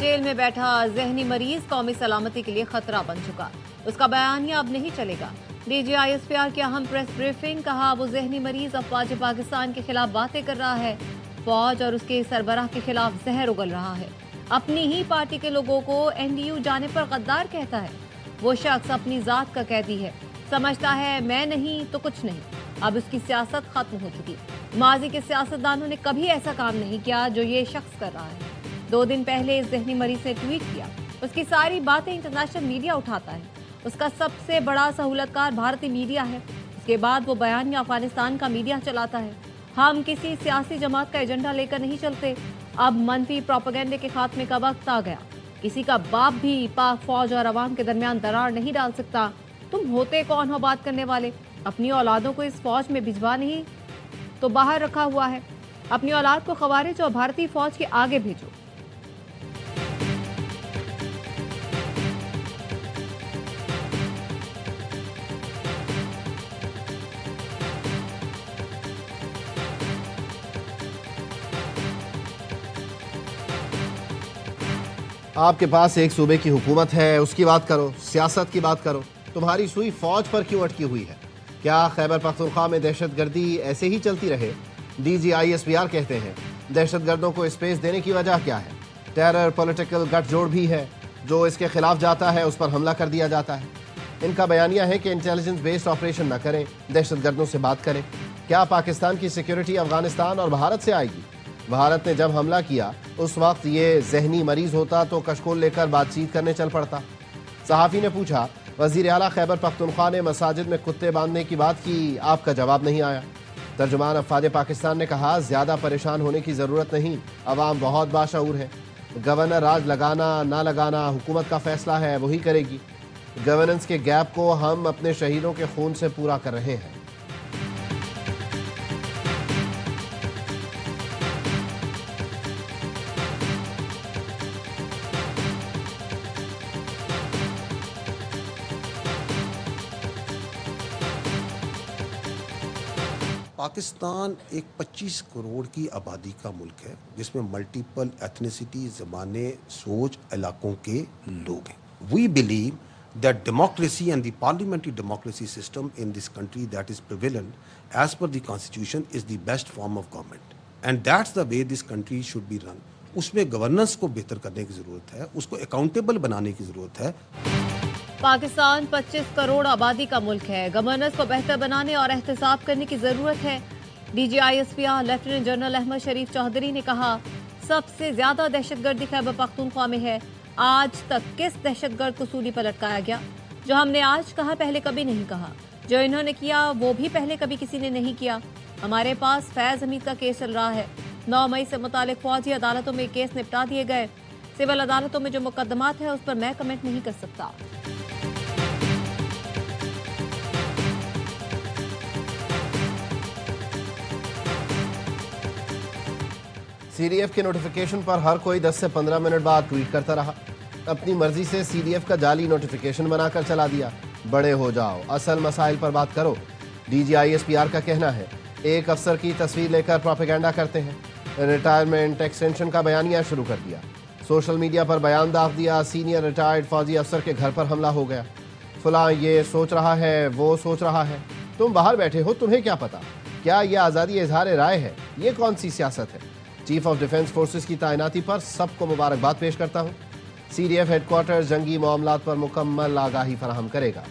Jail में बैठा जहनी मरीज कौमी सलामती के लिए खतरा बन चुका। उसका बयानिया अब नहीं चलेगा। DGISPR की अहम प्रेस ब्रीफिंग, कहा वो जहनी मरीज अफवाज पाकिस्तान के खिलाफ बातें कर रहा है, फौज और उसके सरबराह के खिलाफ जहर उगल रहा है, अपनी ही पार्टी के लोगों को NDU जाने पर गद्दार कहता है। वो शख्स अपनी जात का कैदी है, समझता है मैं नहीं तो कुछ नहीं। अब उसकी सियासत खत्म हो चुकी। माजी के सियासतदानों ने कभी ऐसा काम नहीं किया जो ये शख्स कर रहा है। 2 दिन पहले इस जहनी मरीज ने ट्वीट किया, उसकी सारी बातें इंटरनेशनल मीडिया उठाता है, उसका सबसे बड़ा सहूलतकार भारतीय मीडिया है। उसके बाद वो बयानिया अफगानिस्तान का मीडिया चलाता है। हम किसी सियासी जमात का एजेंडा लेकर नहीं चलते। अब मनफी प्रोपेगेंडे के खात्मे का वक्त आ गया। किसी का बाप भी पाक फौज और अवाम के दरमियान दरार नहीं डाल सकता। तुम होते कौन हो बात करने वाले? अपनी औलादों को इस फौज में भिजवा नहीं तो बाहर रखा हुआ है। अपनी औलाद को खवारिज और भारतीय फौज के आगे भेजो। आपके पास एक सूबे की हुकूमत है, उसकी बात करो, सियासत की बात करो। तुम्हारी सुई फौज पर क्यों अटकी हुई है? क्या खैबर पख्तूनख्वा में दहशतगर्दी ऐसे ही चलती रहे? DGISPR कहते हैं दहशतगर्दों को स्पेस देने की वजह क्या है? टेरर पॉलिटिकल गठजोड़ भी है, जो इसके खिलाफ जाता है उस पर हमला कर दिया जाता है। इनका बयानिया है कि इंटेलिजेंस बेस्ड ऑपरेशन न करें, दहशतगर्दों से बात करें। क्या पाकिस्तान की सिक्योरिटी अफगानिस्तान और भारत से आएगी? भारत ने जब हमला किया उस वक्त ये जहनी मरीज होता तो कशकोल लेकर बातचीत करने चल पड़ता। सहाफ़ी ने पूछा, वज़ीर आला खैबर पख्तूनख्वा ने मसाजिद में कुत्ते बांधने की बात की, आपका जवाब नहीं आया। तर्जुमान अफवाज पाकिस्तान ने कहा, ज़्यादा परेशान होने की ज़रूरत नहीं, अवाम बहुत बाशऊर है। गवर्नर राज लगाना ना लगाना हुकूमत का फैसला है, वही करेगी। गवर्नेंस के गैप को हम अपने शहीदों के खून से पूरा कर रहे हैं। पाकिस्तान एक 25 करोड़ की आबादी का मुल्क है, जिसमें मल्टीपल एथनिसिटी, ज़माने, सोच, इलाकों के लोग हैं। We believe that democracy and the parliamentary democracy system in this country that is prevalent as per the constitution is the best form of government, and that's the way this country should be run. उसमें governance को बेहतर करने की ज़रूरत है, उसको accountable बनाने की ज़रूरत है। पाकिस्तान 25 करोड़ आबादी का मुल्क है, गवर्नेंस को बेहतर बनाने और एहतसाब करने की ज़रूरत है। DGISPR लेफ्टिनेंट जनरल अहमद शरीफ चौधरी ने कहा, सबसे ज़्यादा दहशतगर्दी खैबर पख्तूनख्वा में है। आज तक किस दहशतगर्द को सूली पर लटकाया गया? जो हमने आज कहा पहले कभी नहीं कहा, जो इन्होंने किया वो भी पहले कभी किसी ने नहीं किया। हमारे पास फैज़ हमीद का केस चल रहा है। 9 मई से मुतालिक फौजी अदालतों में केस निपटा दिए गए। सिविल अदालतों में जो मुकदमात है उस पर मैं कमेंट नहीं कर सकता। CDF के नोटिफिकेशन पर हर कोई 10 से 15 मिनट बाद ट्वीट करता रहा। अपनी मर्जी से CDF का जाली नोटिफिकेशन बनाकर चला दिया। बड़े हो जाओ, असल मसाइल पर बात करो। DGISPR का कहना है एक अफसर की तस्वीर लेकर प्रोपेगेंडा करते हैं। रिटायरमेंट एक्सटेंशन का बयानिया शुरू कर दिया। सोशल मीडिया पर बयान दाग दिया, सीनियर रिटायर्ड फौजी अफसर के घर पर हमला हो गया। फलां ये सोच रहा है, वो सोच रहा है। तुम बाहर बैठे हो, तुम्हें क्या पता? क्या ये आज़ादी इजहार राय है? ये कौन सी सियासत है? चीफ ऑफ डिफेंस फोर्सेस की तैनाती पर सबको मुबारकबाद पेश करता हूँ। CDF हेडक्वार्टर जंगी मामलात पर मुकम्मल आगाही फराहम करेगा।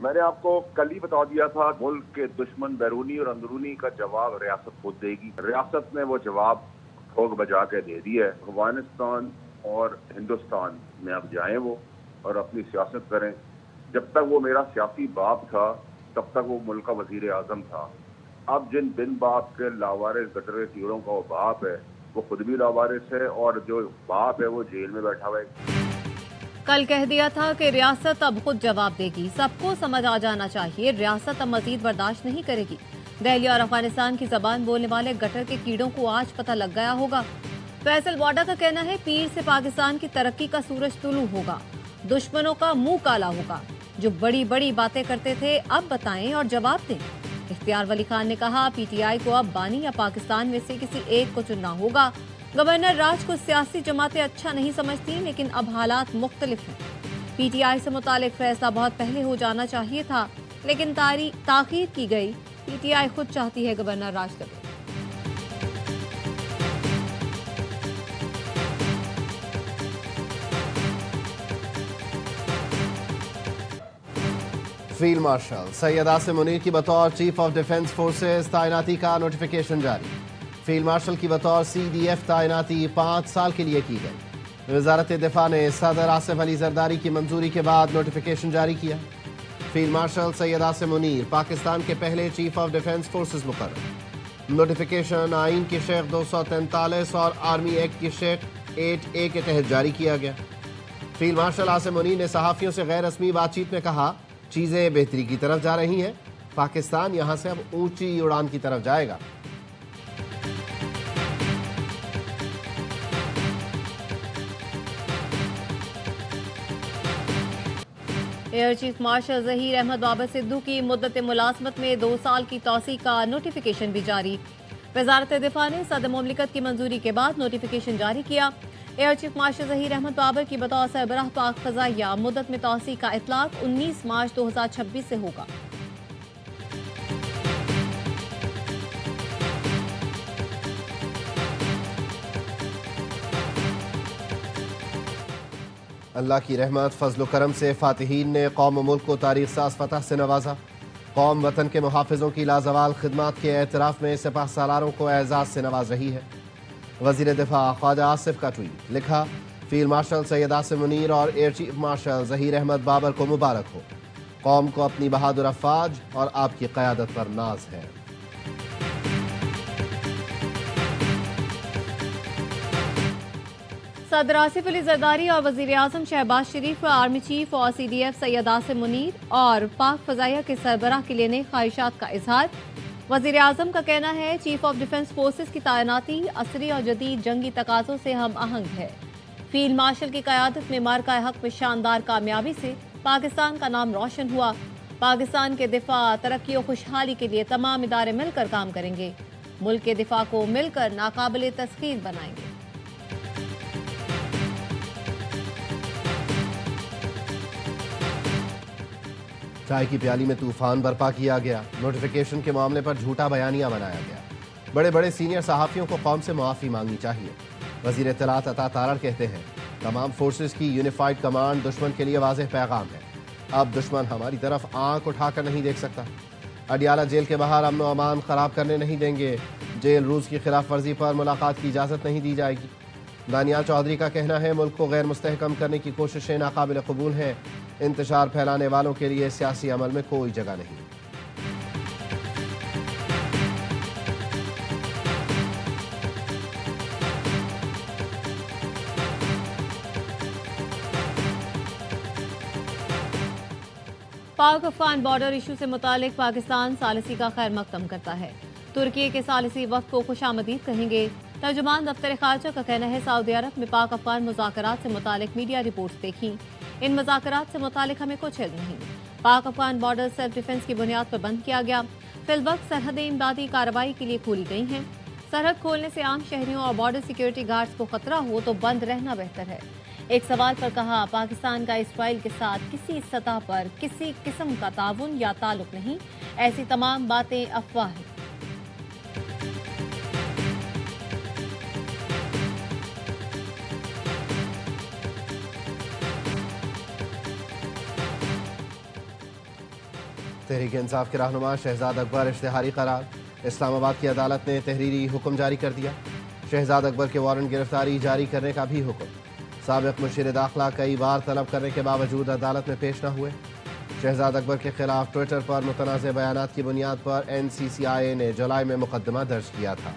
मैंने आपको कल ही बता दिया था, मुल्क के दुश्मन बैरूनी और अंदरूनी का जवाब रियासत खुद देगी। रियासत ने वो जवाब ठोक बजा के दे दिया है। अफगानिस्तान और हिंदुस्तान में अब जाएं वो और अपनी सियासत करें। जब तक वो मेरा सियासी बाप था तब तक वो मुल्क का वजीर आजम था। अब जिन बिन बाप के लावारिस गटरे कीड़ों का वो बाप है, वो खुद भी लावारिस है और जो बाप है वो जेल में बैठा हुआ है। कल कह दिया था कि रियासत अब खुद जवाब देगी। सबको समझ आ जाना चाहिए, रियासत अब मजीद बर्दाश्त नहीं करेगी। दिल्ली और अफगानिस्तान की जबान बोलने वाले गटर के कीड़ों को आज पता लग गया होगा। फैसल वाडा का कहना है, पीर से पाकिस्तान की तरक्की का सूरज तुलू होगा। दुश्मनों का मुंह काला होगा। जो बड़ी बड़ी बातें करते थे अब बताएं और जवाब दें। इख्तियार वली खान ने कहा, पीटीआई को अब बानी या पाकिस्तान में से किसी एक को चुनना होगा। गवर्नर राज को सियासी जमातें अच्छा नहीं समझती, लेकिन अब हालात मुख्तलिफ हैं। पीटीआई से मुतालिक फैसला बहुत पहले हो जाना चाहिए था, लेकिन ताखीर की गई। पीटीआई खुद चाहती है गवर्नर राज लगे। फील्ड मार्शल सैयद आसिम मुनीर की बतौर चीफ ऑफ डिफेंस फोर्सेस तैनाती का नोटिफिकेशन जारी। फील्ड मार्शल की बतौर CDF तैनाती 5 साल के लिए की गई। वजारत दिफा ने सदर आसिफ अली जरदारी की मंजूरी के बाद नोटिफिकेशन जारी किया। फील्ड मार्शल सैयद आसिम मुनीर पाकिस्तान के पहले चीफ ऑफ डिफेंस फोर्सेस मुकर्रर। नोटिफिकेशन आइन की शेख 243 और आर्मी एक्ट की शेख 8A के तहत जारी किया गया। फील्ड मार्शल आसिम मुनीर ने सहाफ़ियों से गैर रस्मी बातचीत में कहा, चीज़ें बेहतरी की तरफ जा रही हैं। पाकिस्तान यहां से अब ऊंची उड़ान की तरफ जाएगा। Air chief marshal Zaheer Ahmed Babar Sidhu की मुद्दत मुलाजमत में 2 साल की तौसी का नोटिफिकेशन भी जारी। वजारत दिफा ने सदर मुमलिकत की मंजूरी के बाद नोटिफिकेशन जारी किया। Air chief marshal Zaheer Ahmed Babar की बतौर सरबराह पाक फ़ज़ाइया मुद्दत में तौसी का इतलाक 19 मार्च 2026 से होगा। अल्लाह की रहमत फजल करम से फातिहीन ने कौम मुल्क को तारीख साज फतह से नवाजा। कौम वतन के मुहाफ़िज़ों की लाजवाल खिदमत के एतराफ़ में सिपाह सालारों को एजाज़ से नवाज रही है। वज़ीर दिफा ख्वाजा आसिफ का ट्वीट, लिखा, फील्ड मार्शल सैयद आसिम मुनीर और air chief marshal Zaheer Ahmed Babar को मुबारक हो। कौम को अपनी बहादुर अफ़वाज और आपकी क़यादत पर नाज है। सदर आसिफ अली जरदारी और वज़ीर आज़म शहबाज शरीफ, आर्मी चीफ और CDF सैयद आसिम मुनीर और पाक फ़ज़ाइया के सरबराह के लिए नई ख्वाहिशात का इजहार। वज़ीर आज़म का कहना है, चीफ ऑफ डिफेंस फोर्सेस की तैनाती असरी और जदीद जंगी तकाज़ों से हम आहंग है। फील्ड मार्शल की क़यादत में मार्का हक में शानदार कामयाबी से पाकिस्तान का नाम रोशन हुआ। पाकिस्तान के दिफा, तरक्की और खुशहाली के लिए तमाम इदारे मिलकर काम करेंगे। मुल्क के दिफा को मिलकर नाकाबिले तस्खीर बनाएंगे। चाय की प्याली में तूफान बर्पा किया गया। नोटिफिकेशन के मामले पर झूठा बयानिया बनाया गया। बड़े बड़े सीनियर सहाफ़ियों को कौम से मुआफ़ी मांगनी चाहिए। वज़ीर इत्तलात अता तारड़ कहते हैं, तमाम फोर्सेस की यूनिफाइड कमांड दुश्मन के लिए वाज़ेह पैगाम है। अब दुश्मन हमारी तरफ आंख उठाकर नहीं देख सकता। अडियाला जेल के बाहर अमन व अमान ख़राब करने नहीं देंगे। जेल रूस की खिलाफ वर्जी पर मुलाकात की इजाज़त नहीं दी जाएगी। दानियाल चौधरी का कहना है, मुल्क को गैर मुस्तहकम करने की कोशिशें नाकाबिल कबूल हैं। इंतशार फैलाने वालों के लिए सियासी अमल में कोई जगह नहीं। पाक अफगान बॉर्डर इशू से मुतालिक पाकिस्तान सालिसी का खैर मकदम करता है। तुर्की के सालिसी वक्त को खुशामदीद कहेंगे। तर्जुमान दफ्तर खारजा का कहना है, सऊदी अरब में पाक अफगान मुज़ाकरात से मुतालिक मीडिया रिपोर्ट्स देखी। इन मुज़ाकरात से मुतालिक हमें कुछ इल्म नहीं। पाक अफगान बॉर्डर सेल्फ डिफेंस की बुनियाद पर बंद किया गया। फिलवक्त सरहदें इमदादी कार्रवाई के लिए खोली गई हैं। सरहद खोलने से आम शहरियों और बॉर्डर सिक्योरिटी गार्ड्स को खतरा हो तो बंद रहना बेहतर है। एक सवाल पर कहा, पाकिस्तान का इसराइल के साथ किसी सतह पर किसी किस्म का ताउन या ताल्लुक नहीं। ऐसी तमाम बातें अफवाह हैं। तहरीक इंसाफ के रहनुमा शहजाद अकबर इश्तिहारी करार। इस्लामाबाद की अदालत ने तहरीरी हुक्म जारी कर दिया। शहजाद अकबर के वारंट गिरफ्तारी जारी करने का भी हुक्म। साबिक मुशीर दाखिला कई बार तलब करने के बावजूद अदालत में पेश न हुए। शहजाद अकबर के खिलाफ ट्विटर पर मुतनाज़ बयानात की बुनियाद पर NCCIA ने जुलाई में मुकदमा दर्ज किया था।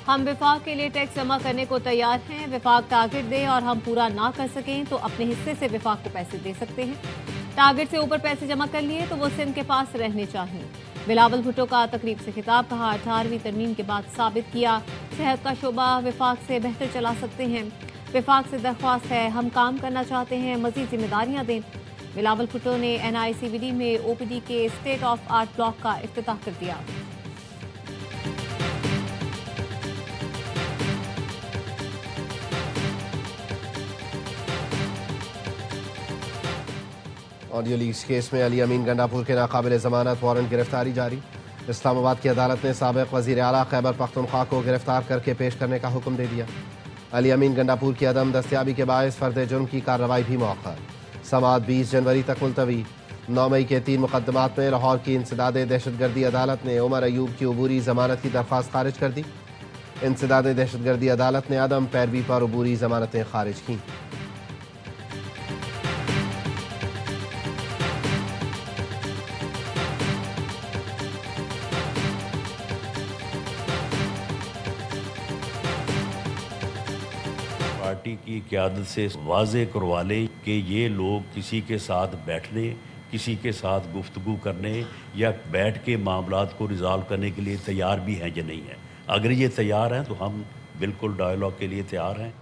हम विफाक के लिए टैक्स जमा करने को तैयार हैं। विफाक टारगेट दे और हम पूरा ना कर सकें तो अपने हिस्से से विफाक को पैसे दे सकते हैं। टारगेट से ऊपर पैसे जमा कर लिए तो वो सिंध के पास रहने चाहिए। बिलावल भुट्टो का तकरीब से खिताब, कहा 18वीं तरमीम के बाद साबित किया सेहत का शोबा विफाक से बेहतर चला सकते हैं। विफाक से दरख्वास्त है, हम काम करना चाहते हैं, मजीद जिम्मेदारियां दें। बिलावल भुट्टो ने NICVD में OPD के स्टेट ऑफ आर्ट ब्लॉक का इफ्तिताह कर दिया। ऑडियो लीक्स केस में अली अमीन गंडापुर के नाकाबिल जमानत वारंट गिरफ्तारी जारी। इस्लामाबाद की अदालत ने साबिक वज़ीर आला खैबर पख्तूनख्वा को गिरफ्तार करके पेश करने का हुक्म दे दिया। अली अमीन गंडापुर की अदम दस्तियाबी के बायस फर्द जुर्म की कार्रवाई भी मौखर। समाअत 20 जनवरी तक मुलतवी। 9 मई के 3 मुकदमात में लाहौर की इंसदाद दहशतगर्दी अदालत ने उमर अयूब की अबूरी जमानत की दरख्वास्त खारिज कर दी। इंसदाद दहशतगर्दी अदालत ने अदम पैरवी पर अबूरी जमानतें खारिज की। पार्टी की क़यादत से वाज़े करवा लें कि ये लोग किसी के साथ बैठने, किसी के साथ गुफ्तगू करने या बैठ के मामलात को रिज़ॉल्व करने के लिए तैयार भी हैं या नहीं हैं। अगर ये तैयार हैं तो हम बिल्कुल डायलॉग के लिए तैयार हैं।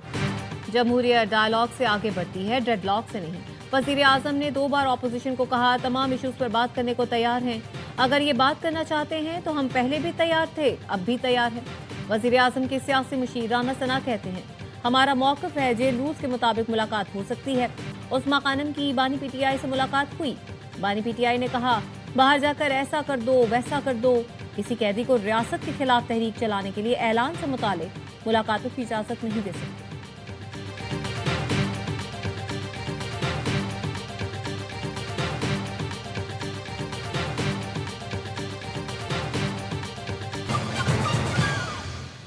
जमहूरियत डायलॉग से आगे बढ़ती है, डेडलॉक से नहीं। वज़ीर आज़म ने 2 बार अपोजिशन को कहा तमाम इशूज़ पर बात करने को तैयार हैं। अगर ये बात करना चाहते हैं तो हम पहले भी तैयार थे, अब भी तैयार हैं। वज़ीर आज़म के सियासी मुशीर राना सना कहते हैं हमारा मौक़िफ़ है जेल रूल्स के मुताबिक मुलाकात हो सकती है। उस्मा खानम की बानी PTI से मुलाकात हुई। बानी PTI ने कहा बाहर जाकर ऐसा कर दो वैसा कर दो। किसी कैदी को रियासत के खिलाफ तहरीक चलाने के लिए ऐलान से मुतालिक मुलाकातों की इजाज़त नहीं दे सकते।